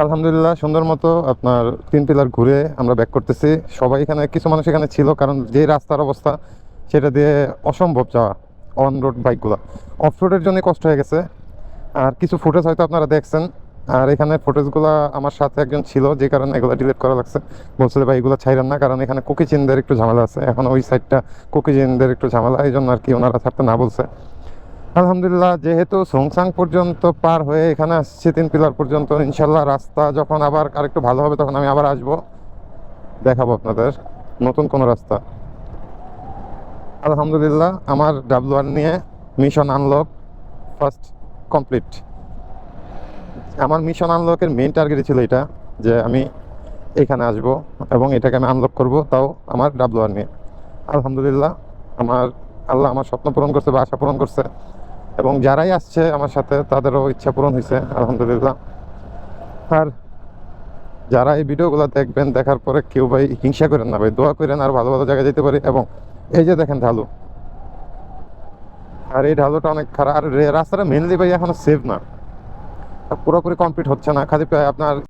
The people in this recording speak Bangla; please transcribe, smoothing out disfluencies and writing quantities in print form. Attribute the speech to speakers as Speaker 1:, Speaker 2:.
Speaker 1: আলহামদুলিল্লাহ সুন্দর মতো আপনার 3 পিলার ঘুরে আমরা ব্যাক করতেছি। সবাই এখানে, কিছু মানুষ এখানে ছিল, কারণ যে রাস্তার অবস্থা সেটা দিয়ে অসম্ভব যাওয়া অন রোড বাইকগুলো। অফ রোডের জন্য কষ্ট হয়ে গেছে। আর কিছু ফুটেজ হয়তো আপনারা দেখছেন। আর এখানে ফুটেজগুলো আমার সাথে একজন ছিল, যে কারণে এগুলো ডিলিট করা লাগছে। বলছিল ভাই এগুলো ছাইরেন না, কারণ এখানে কুকিচিনদের একটু ঝামেলা আছে, এখন ওই সাইডটা কুকিচিনদের একটু ঝামেলা, এই জন্য আর কি ওনারা ছাড়তে না বলছে। আলহামদুলিল্লাহ, যেহেতু সোংসাং পর্যন্ত পার হয়ে এখানে আসছি 3 পিলার পর্যন্ত, ইনশাল্লাহ রাস্তা যখন আবার আরেকটু ভালো হবে তখন আমি আবার আসবো, দেখাবো আপনাদের নতুন কোনো রাস্তা। আলহামদুলিল্লাহ, আমার ডাব্লুআর নিয়ে মিশন আনলক ফার্স্ট কমপ্লিট। আমার মিশন আনলকের মেইন টার্গেট ছিল এটা, যে আমি এখানে আসব এবং এটাকে আমি আনলক করব, তাও আমার ডাব্লুআর নিয়ে। আলহামদুলিল্লাহ, আমার আল্লাহ আমার স্বপ্ন পূরণ করছে বা আশা পূরণ করছে, এবং যারাই আসছে আমার সাথে তাদেরও ইচ্ছা পূরণ হয়েছে আলহামদুলিল্লাহ। আর যারা এই ভিডিওগুলো দেখবেন, দেখার পরে কেউ ভাই হিংসা করেন না ভাই, দোয়া করেন আর ভালো ভালো জায়গায় যেতে পারি। এবং এই যে দেখেন ঢালু, আর এই ঢালুটা অনেক খারাপ। আর রাস্তাটা মেনলি ভাই এখনো সেফ না, পুরোপুরি কমপ্লিট হচ্ছে না, খালি আপনার